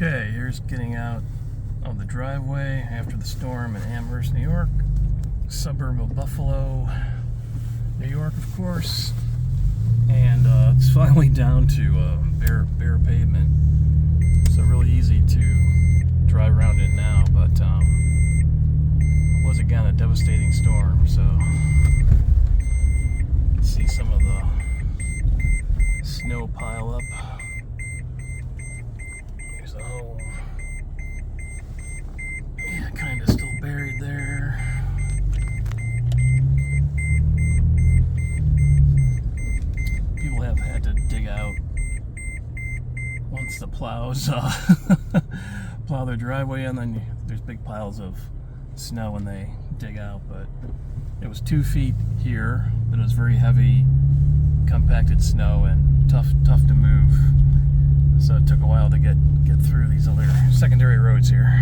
Okay, here's getting out of the driveway after the storm in Amherst, New York, suburb of Buffalo, New York, of course, and it's finally down to bare pavement, so really easy to drive around it now, but it was again a devastating storm, so see some of the snow pile up. There's a hole. Yeah, kind of still buried there. People have had to dig out once the plows plow their driveway, and then there's big piles of snow when they dig out. But it was 2 feet here, but it was very heavy, compacted snow and tough to move. So it took a while to get through these other secondary roads here.